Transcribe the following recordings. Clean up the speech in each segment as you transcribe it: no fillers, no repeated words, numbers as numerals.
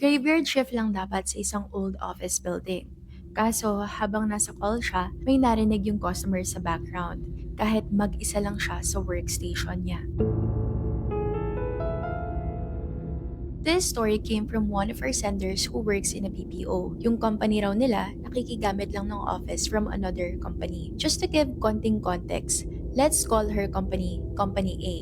Graveyard shift lang dapat sa isang old office building. Kaso habang nasa call siya, may narinig yung customer sa background kahit mag-isa lang siya sa workstation niya. This story came from one of our senders who works in a BPO. Yung company raw nila, nakikigamit lang ng office from another company. Just to give konting context, let's call her company, Company A.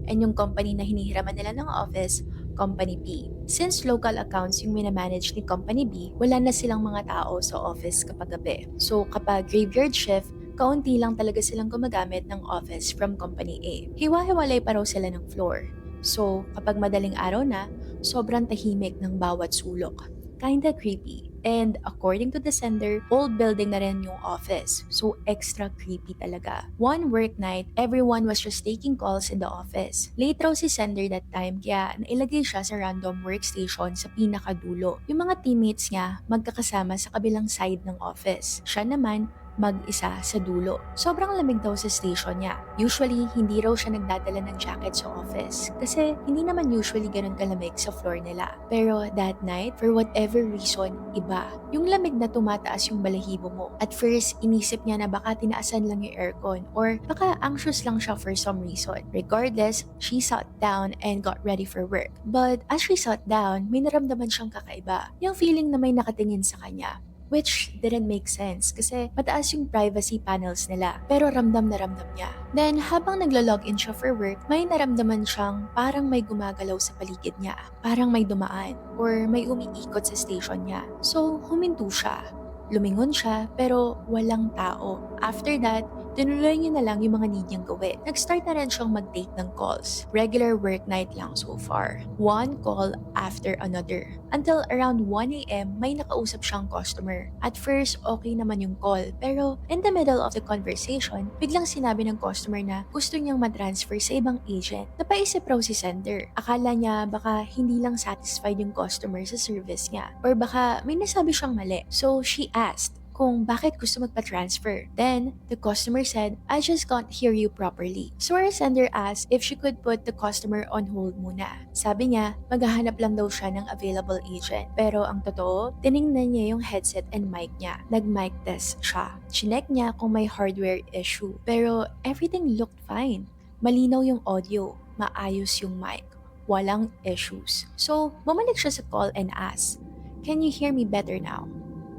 And yung company na hinihiraman nila ng office, Company B. Since local accounts yung minamanage ni Company B, wala na silang mga tao sa office kapag gabi. So kapag graveyard shift, kaunti lang talaga silang gumagamit ng office from Company A. Hiwa-hiwalay pa raw sila ng floor. So kapag madaling araw na, sobrang tahimik ng bawat sulok. Kinda creepy. And according to the sender, old building na rin yung office. So extra creepy talaga. One work night, everyone was just taking calls in the office. Late raw si sender that time kaya nailagay siya sa random workstation sa pinakadulo. Yung mga teammates niya magkakasama sa kabilang side ng office. Siya naman mag-isa sa dulo. Sobrang lamig daw sa station niya. Usually, hindi raw siya nagdadala ng jacket sa office kasi hindi naman usually ganun kalamig sa floor nila. Pero that night, for whatever reason, iba. Yung lamig na tumataas yung balahibo mo. At first, inisip niya na baka tinaasan lang yung aircon or baka anxious lang siya for some reason. Regardless, she sat down and got ready for work. But as she sat down, may naramdaman siyang kakaiba. Yung feeling na may nakatingin sa kanya. Which didn't make sense kasi mataas yung privacy panels nila pero ramdam na ramdam niya. Then habang naglo-login siya for work, may naramdaman siyang parang may gumagalaw sa paligid niya. Parang may dumaan or may umiikot sa station niya. So huminto siya. Lumingon siya pero walang tao. After that, tinuloy niya na lang yung mga need niyang gawin. Nag-start na rin siyang mag-take ng calls. Regular work night lang so far. One call after another. Until around 1 a.m., may nakausap siyang customer. At first, okay naman yung call. Pero in the middle of the conversation, biglang sinabi ng customer na gusto niyang matransfer sa ibang agent. Napaisip raw si sender. Akala niya baka hindi lang satisfied yung customer sa service niya. Or baka may nasabi siyang mali. So she asked kung bakit gusto magpa-transfer. Then, the customer said, I just can't hear you properly. So our sender asked if she could put the customer on hold muna. Sabi niya, maghahanap lang daw siya ng available agent. Pero ang totoo, tiningnan niya yung headset and mic niya. Nag-mic test siya. Chinek niya kung may hardware issue. Pero everything looked fine. Malinaw yung audio. Maayos yung mic. Walang issues. So, bumalik siya sa call and asked, can you hear me better now?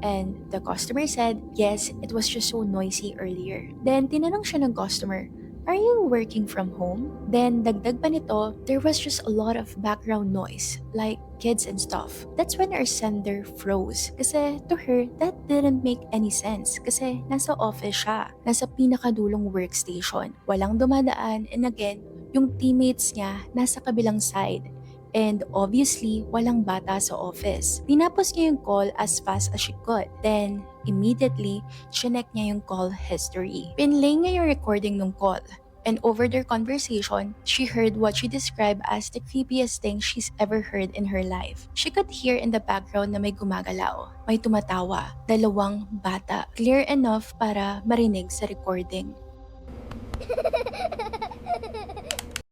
And the customer said, yes, it was just so noisy earlier. Then, tinanong siya ng customer, are you working from home? Then, dagdag pa nito, there was just a lot of background noise, like kids and stuff. That's when our sender froze. Kasi to her, that didn't make any sense. Kasi nasa office siya, nasa pinakadulong workstation. Walang dumadaan, and again, yung teammates niya nasa kabilang side. And obviously, walang bata sa office. Tinapos niya yung call as fast as she could. Then, immediately, chinek niya yung call history. Pinlay niya yung recording ng call. And over their conversation, she heard what she described as the creepiest thing she's ever heard in her life. She could hear in the background na may gumagalaw, may tumatawa, dalawang bata, clear enough para marinig sa recording.